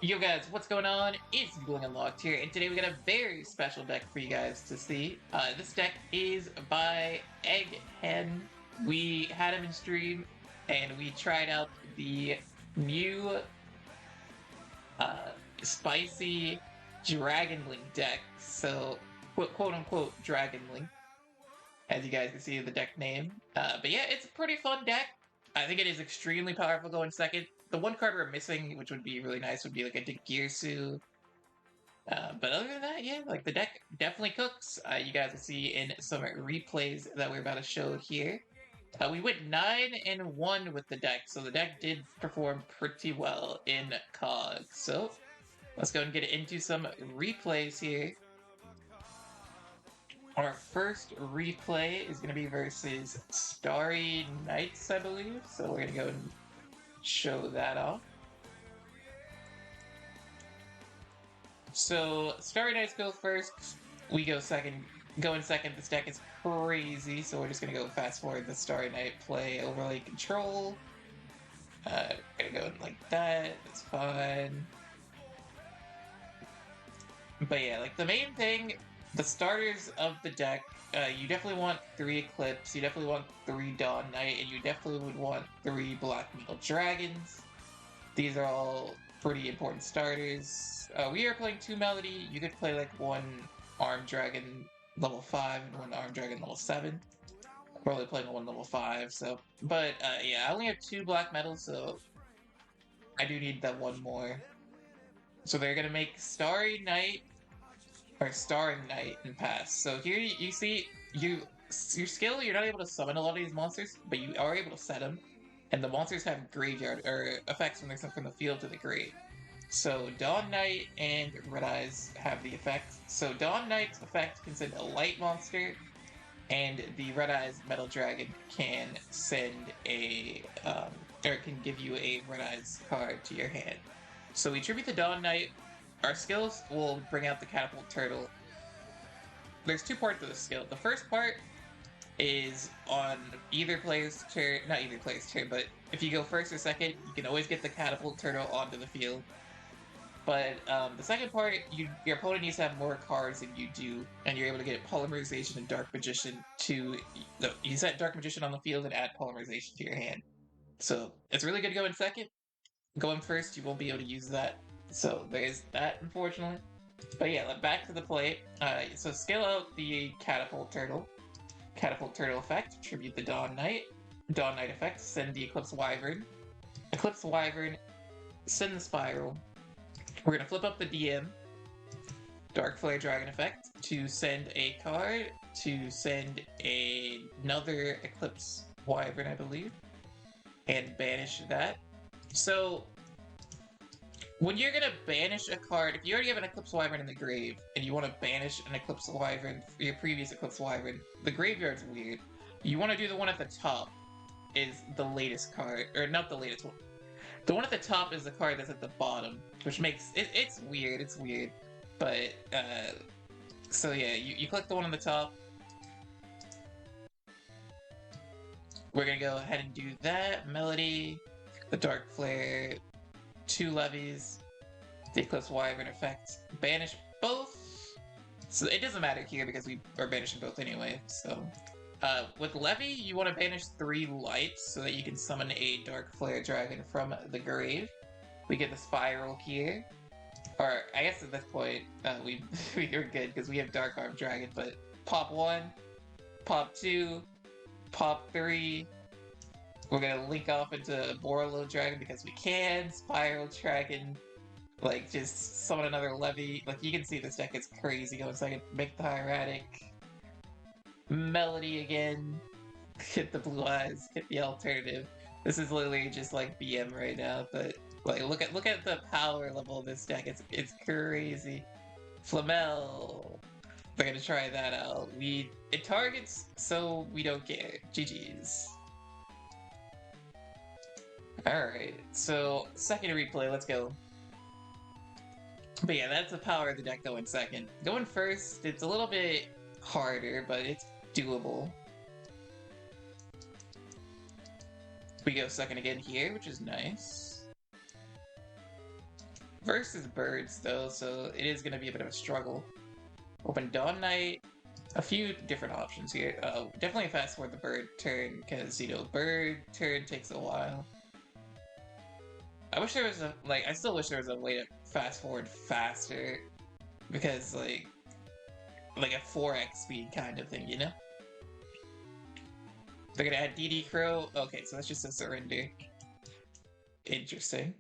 Yo guys, what's going on? It's Duel Unlocked here, and today we got a very special deck for you guys to see. This deck is by Egghead. We had him in stream, and we tried out the new spicy Dragon Link deck. So, quote unquote Dragon Link, as you guys can see in the deck name. But yeah, it's a pretty fun deck. I think it is extremely powerful going second. The one card we're missing, which would be really nice, would be like a Degirsu. But other than that, yeah, like the deck definitely cooks. You guys will see in some replays that we're about to show here. We went 9-1 with the deck, so the deck did perform pretty well in COG. So let's go and get into some replays here. Our first replay is going to be versus Starry Knights, I believe. So we're going to go and show that off. So Starry Knights go first. We go second. Going second. This deck is crazy, so we're just going to go fast forward the Starry Knight play, overlay control. We're going to go in like that. It's fine. But yeah, like the main thing, the starters of the deck, you definitely want 3 Eclipse, you definitely want 3 Dawn Knight, and you definitely would want 3 Black Metal Dragons. These are all pretty important starters. We are playing 2 Melody. You could play like 1 Armed Dragon level 5 and 1 Armed Dragon level 7. We're only playing 1 level 5, so... But yeah, I only have 2 Black Metals, so I do need that 1 more. So they're gonna make Starry Knight or Starring Knight and pass. So here you see your skill, you're not able to summon a lot of these monsters, but you are able to set them. And the monsters have graveyard or effects when they're sent from the field to the grave. So Dawn Knight and Red Eyes have the effect. So Dawn Knight's effect can send a light monster, and the Red Eyes Metal Dragon can send a or can give you a Red Eyes card to your hand. So we tribute the Dawn Knight. Our skills will bring out the Catapult Turtle. There's 2 parts of the skill. The first part is on either player's turn, not either player's turn, but if you go first or second, you can always get the Catapult Turtle onto the field. But the second part, your opponent needs to have more cards than you do, and you're able to get Polymerization and Dark Magician to... You set Dark Magician on the field and add Polymerization to your hand. So it's really good going second. Going first, you won't be able to use that. So there's that, unfortunately. But yeah, back to the play. So scale out the Catapult Turtle. Catapult Turtle effect, tribute the Dawn Knight. Dawn Knight effect, send the Eclipse Wyvern. Eclipse Wyvern, send the Spiral. We're going to flip up the DM. Dark Flare Dragon effect, to send a card, to send another Eclipse Wyvern, I believe. And banish that. So, when you're gonna banish a card, if you already have an Eclipse Wyvern in the grave, and you want to banish an Eclipse Wyvern, your previous Eclipse Wyvern, the graveyard's weird. You want to do the one at the top, is the latest card, or not the latest one. The one at the top is the card that's at the bottom, which makes, it's weird. But, so yeah, you click the one on the top. We're gonna go ahead and do that, Melody, the Dark Flare, 2 levies, the Eclipse Wyvern effect, banish both. So it doesn't matter here because we are banishing both anyway. So with Levy, you want to banish 3 lights so that you can summon a Dark Flare Dragon from the grave. We get the Spiral here. Or I guess at this point we are good because we have Dark Arm Dragon. But pop 1, pop 2, pop 3. We're gonna link off into Borolo Dragon because we can. Spiral Dragon. Like, just summon another Levy. Like, you can see this deck is crazy going second. Make the Hieratic. Melody again. Hit the Blue Eyes. Hit the alternative. This is literally just like BM right now, but like look at the power level of this deck. It's crazy. Flamel. We're gonna try that out. It targets, so we don't care. GG's. Alright, so second replay, let's go. But yeah, that's the power of the deck going second. Going first, it's a little bit harder, but it's doable. We go second again here, which is nice. versus birds, though, so it is going to be a bit of a struggle. Open Dawn Knight. A few different options here. Definitely fast forward the bird turn, because, you know, bird turn takes a while. I wish there was a, like, I still wish there was a way to fast forward faster, because, like a 4x speed kind of thing, you know? They're gonna add DD Crow? Okay, so that's just a surrender. Interesting.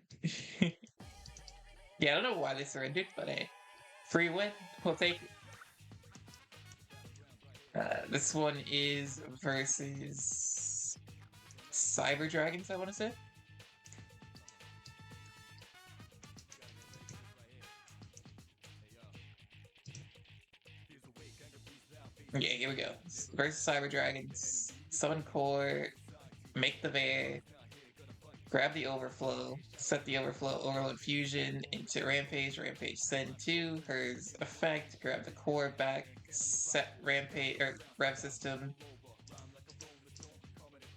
Yeah, I don't know why they surrendered, but hey. Free win, we'll take it. This one is versus Cyber Dragons, I want to say. Yeah, here we go. Versus Cyber Dragons. Summon Core, make the bear, grab the overflow, set the overflow overload fusion into Rampage, Rampage send to hers effect, grab the core back, set Rampage or Rev system,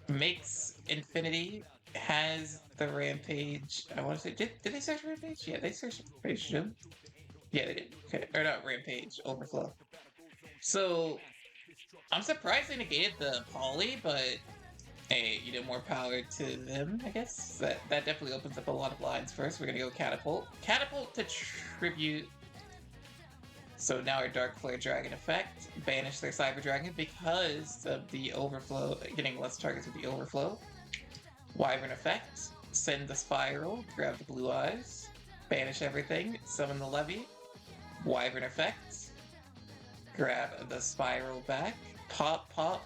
makes Infinity, has the Rampage. I want to say, did they search Rampage? Yeah, they searched Rampage. Didn't they? Yeah, they did. Okay, or not Rampage, overflow. So I'm surprised they negated the poly, but hey, you know, more power to them, I guess. That definitely opens up a lot of lines for us. We're gonna go Catapult. Catapult to Tribute. So now our Dark Flare Dragon effect. Banish their Cyber Dragon because of the overflow, getting less targets with the overflow. Wyvern effect. Send the Spiral, grab the Blue Eyes. Banish everything, summon the Levy. Wyvern effect. Grab the Spiral back. Pop, pop.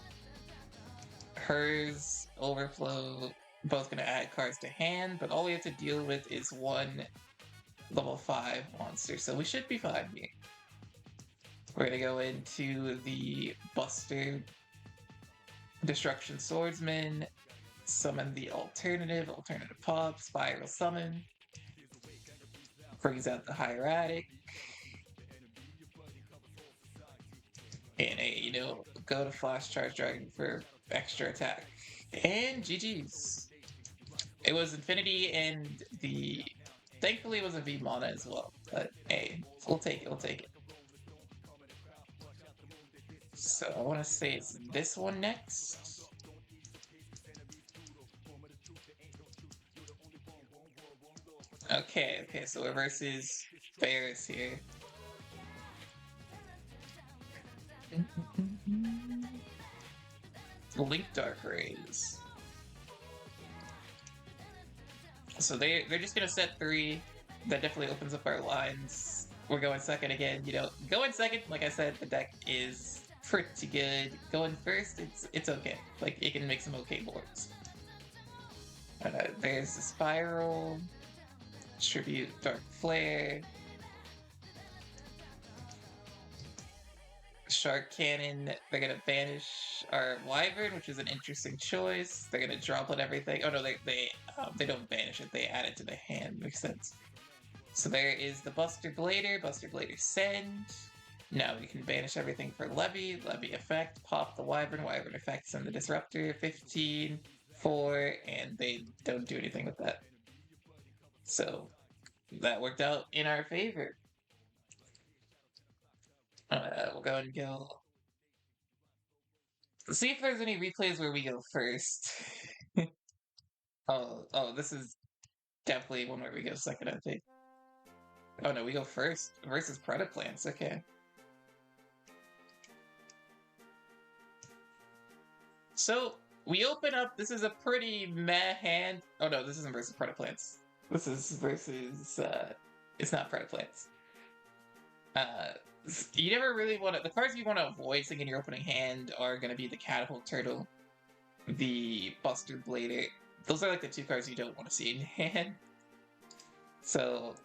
Hers, Overflow, both going to add cards to hand, but all we have to deal with is one level 5 monster, so we should be fine here. We're going to go into the Buster Destruction Swordsman, summon the alternative pop, Spiral Summon, brings out the Hieratic, and you know, go to Flash Charge Dragon for extra attack. And GG's. It was Infinity and the... Thankfully it was a V mana as well. But hey, we'll take it, we'll take it. So I want to say it's this one next. Okay, so we're versus Bears here. Link Dark Rays. So they're just gonna set 3. That definitely opens up our lines. We're going second again. You know, going second, like I said, the deck is pretty good. Going first, it's okay. Like, it can make some okay boards. There's the Spiral, Tribute Dark Flare, Shark Cannon. They're gonna banish our Wyvern, which is an interesting choice. They're gonna droplet everything. Oh no, they don't banish it. They add it to the hand. Makes sense. So there is the Buster Blader. Buster Blader send. Now we can banish everything for Levy. Levy effect. Pop the Wyvern. Wyvern effect. Send the Disruptor. 15, 4, and they don't do anything with that. So that worked out in our favor. We'll go and go. Let's see if there's any replays where we go first. oh, this is definitely one where we go second, I think. Oh no, we go first versus Predaplants. Okay. So we open up. This is a pretty meh hand. Oh no, this isn't versus Predaplants. This is versus. It's not Predaplants. You never really want to. The cards you want to avoid seeing in your opening hand are going to be the Catapult Turtle, the Buster Blader. Those are like the 2 cards you don't want to see in hand. So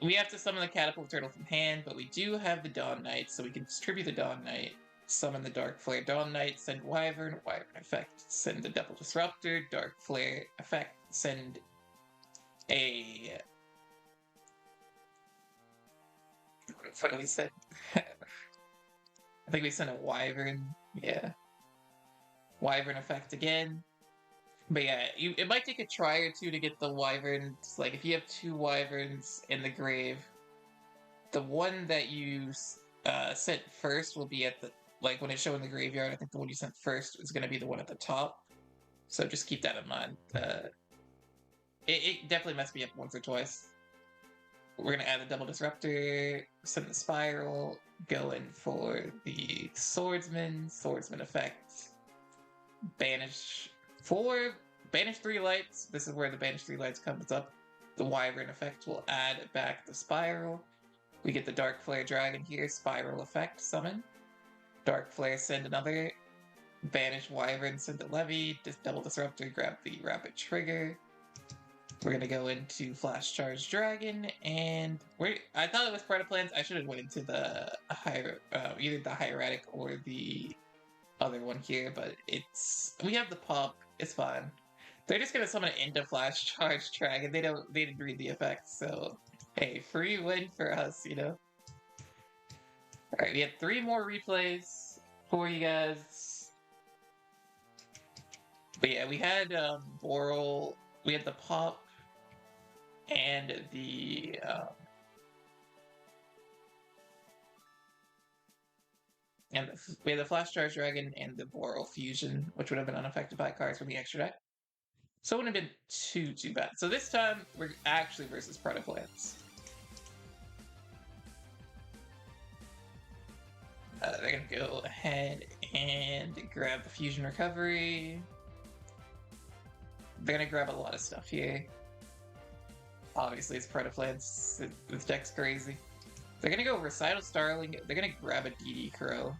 we have to summon the Catapult Turtle from hand, but we do have the Dawn Knight, so we can distribute the Dawn Knight, summon the Dark Flare Dawn Knight, send Wyvern, Wyvern effect, send the Double Disruptor, Dark Flare effect, send a... What do we send? I think we sent a Wyvern, yeah. Wyvern effect again. But yeah, it might take a try or two to get the wyverns. Like, if you have 2 wyverns in the grave, the one that you sent first will be at the, like, when it's showing the graveyard, I think the one you sent first is going to be the one at the top. So just keep that in mind. It definitely messed me up once or twice. We're going to add the double disruptor, send the spiral, go in for the swordsman effect, banish 3 lights. This is where the banish 3 lights comes up. The wyvern effect will add back the spiral. We get the Dark Flare Dragon here, Spiral Effect, summon. Dark Flare, send another. Banish Wyvern, send a Levy. Double Disruptor, grab the Rapid Trigger. We're gonna go into Flash Charge Dragon, and I thought it was Predaplants. I should have went into the either the Hieratic or the other one here, but we have the pop. It's fine. They're just gonna summon it into Flash Charge Dragon. They didn't read the effects, so hey, free win for us, you know? Alright, we have 3 more replays for you guys. But yeah, we had Boral, we had the pop, and the we had the Flash Charge Dragon and the Boral Fusion, which would have been unaffected by cards from the extra deck. So it wouldn't have been too bad. So this time, we're actually versus Predaplants. They're gonna go ahead and grab the Fusion Recovery. They're gonna grab a lot of stuff here. Obviously, it's Predaplants. This deck's crazy. They're gonna go Recital Starling. They're gonna grab a DD Crow.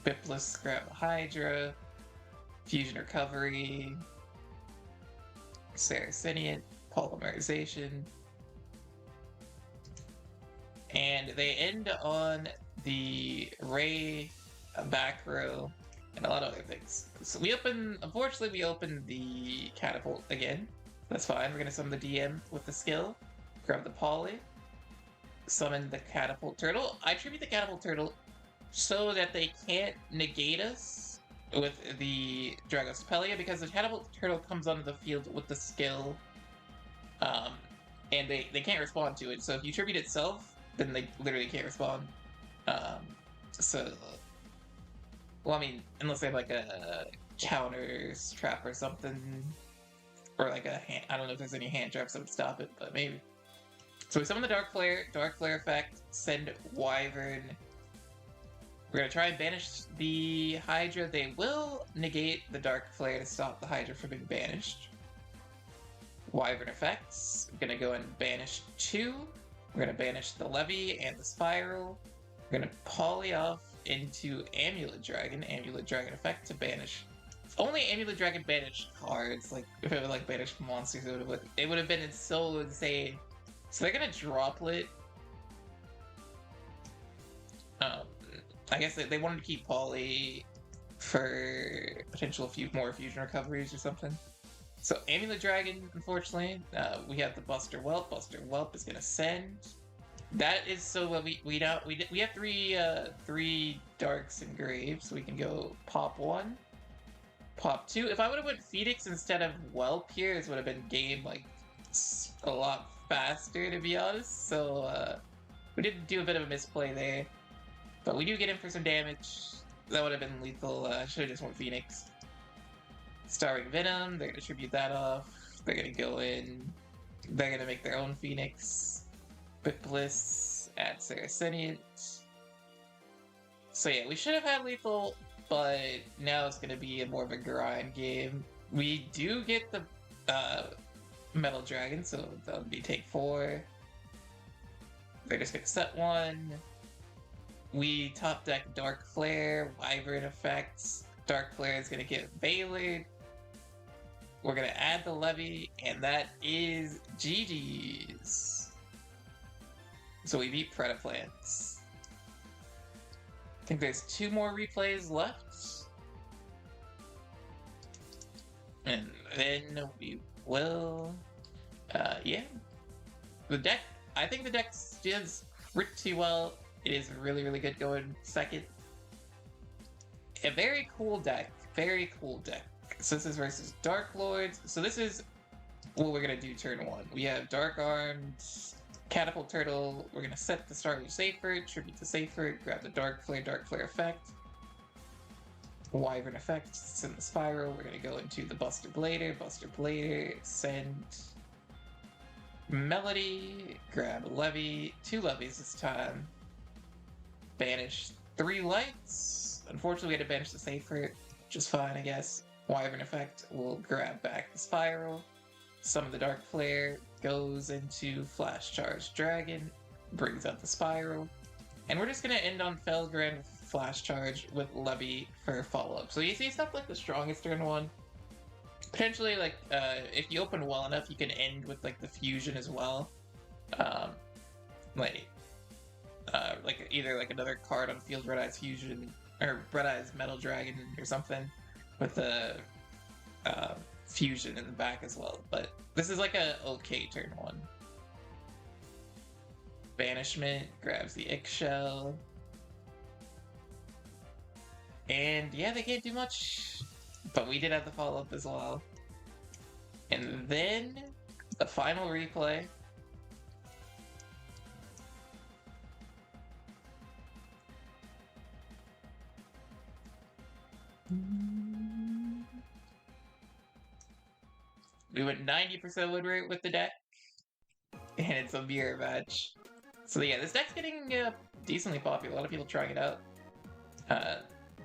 Bipless, grab a Hydra. Fusion Recovery. Saracenian, Polymerization. And they end on the Ray back row and a lot of other things. So unfortunately, we opened the Catapult again. That's fine. We're going to summon the DM with the skill. Grab the Poly. Summon the Catapult Turtle. I tribute the Catapult Turtle so that they can't negate us with the Dragospellia, because the Catapult Turtle comes onto the field with the skill, and they can't respond to it. So if you tribute itself, then they literally can't respond. Well, I mean, unless they have like a counter trap or something, or like I don't know if there's any hand traps that would stop it, but maybe. So we summon the Dark Flare effect, send Wyvern. We're gonna try and banish the Hydra. They will negate the Dark Flare to stop the Hydra from being banished. Wyvern effects. We're gonna go and banish 2. We're gonna banish the Levy and the Spiral. We're gonna poly off into Amulet Dragon effect to banish. If only Amulet Dragon banished cards, like if it would like banish monsters, it would have been so insane. So they're gonna droplet. I guess they wanted to keep Poly for potential more fusion recoveries or something. So Amulet Dragon, unfortunately, we have the Buster Whelp. Buster Whelp is gonna send. That is so we have 3 Darks and Graves, so we can go pop 1, pop 2. If I would have went Phoenix instead of Whelp here, this would have been game like a lot faster, to be honest. So we did do a bit of a misplay there, but we do get in for some damage. That would have been lethal. Should have just went Phoenix. Starring Venom, they're gonna tribute that off. They're gonna go in. They're gonna make their own Phoenix. Bipless, add Saracenian. So yeah, we should have had lethal, but now it's gonna be more of a grind game. We do get the Metal Dragon, so that'll be take 4. They're just gonna set 1. We top deck Dark Flare, Wyvern effects. Dark Flare is gonna get Bailered. We're gonna add the Levy, and that is GG's. So we beat Predaplants. I think there's 2 more replays left. And then we will... yeah. The deck... I think the deck does pretty well. It is really, really good going second. A very cool deck. Very cool deck. So this is versus Dark Lords. So this is what we're gonna do turn 1. We have Dark Arms, Catapult Turtle. We're gonna set the start with Safer, tribute to Safer, grab the Dark Flare effect. Wyvern effect, send the Spiral. We're gonna go into the Buster Blader, send Melody, grab Levy, 2 levies this time. Banish 3 lights. Unfortunately, we had to banish the Safer, which is fine, I guess. Wyvern effect will grab back the Spiral. Summon the Dark Flare, goes into Flash Charge Dragon, brings out the Spiral. And we're just gonna end on Felgren with Flash Charge with Levy for follow-up. So you see stuff like the strongest turn 1. Potentially, like, if you open well enough, you can end with, like, the Fusion as well. Like either, like, another card on field, Red Eye's Fusion, or Red Eye's Metal Dragon or something, with the Fusion in the back as well. But this is, like, a okay turn 1. Banishment, grabs the Eggshell. And, yeah, they can't do much. But we did have the follow-up as well. And then, the final replay. We went 90% win rate with the deck. And it's a mirror match. So yeah, this deck's getting decently popular. A lot of people trying it out.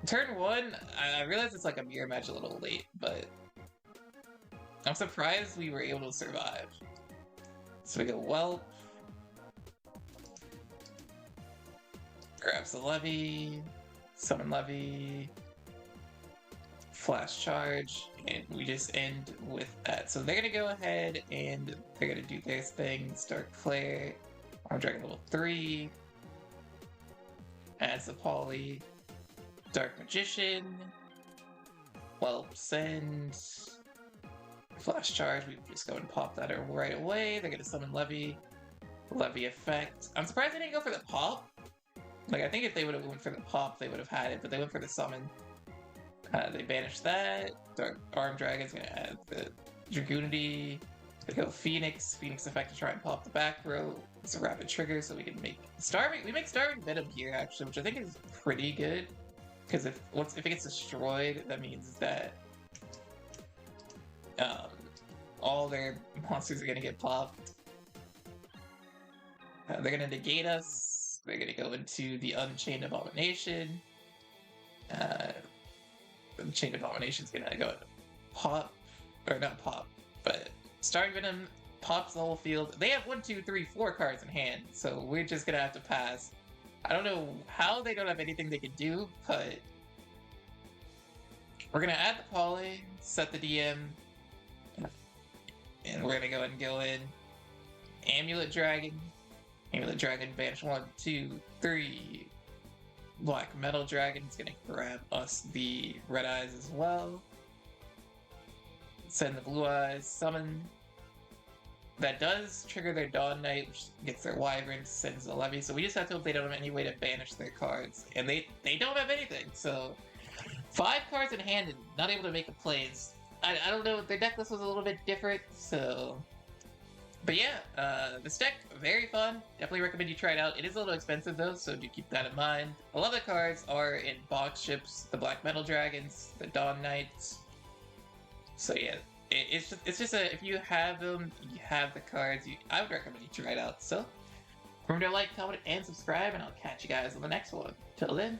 Turn 1, I realized it's like a mirror match a little late, but I'm surprised we were able to survive. So we go Whelp. Grabs the Levy. Summon Levy. Flash Charge. And we just end with that. So they're going to go ahead and they're going to do their thing. Dark Flare. Arm Dragon level 3. Adds the Poly. Dark Magician. Whelp send. Flash Charge. We just go and pop that right away. They're going to summon Levy. Levy effect. I'm surprised they didn't go for the pop. Like, I think if they would have went for the pop, they would have had it, but they went for the summon. They banish that. Dark Arm Dragon's going to add the Dragoonity. They go Phoenix. Phoenix effect to try and pop the back row. It's a rapid trigger, so we can make Starving. We make Starving Venom here, actually, which I think is pretty good. Because if it gets destroyed, that means that all their monsters are going to get popped. They're going to negate us. They're going to go into the Unchained Abomination. Unchained Abomination's going to go into pop. Or not pop, but Starving Venom pops the whole field. They have 1, 2, 3, 4 cards in hand, so we're just going to have to pass. I don't know how they don't have anything they can do, but we're going to add the Poly, set the DM, and we're going to go ahead and go in. Amulet Dragon. Amulet Dragon, banish 1, 2, 3. Black Metal Dragon's going to grab us the Red Eyes as well. Send the Blue Eyes, summon. That does trigger their Dawn Knight, which gets their Wyvern, sends the Levy. So we just have to hope they don't have any way to banish their cards. And they don't have anything, so 5 cards in hand and not able to make a play. I don't know, their deck list was a little bit different, so... But yeah, this deck, very fun. Definitely recommend you try it out. It is a little expensive though, so do keep that in mind. A lot of the cards are in box ships, the Black Metal Dragons, the Dawn Knights. So yeah, it's just if you have them, you have the cards, I would recommend you try it out. So remember to like, comment, and subscribe, and I'll catch you guys on the next one. Till then.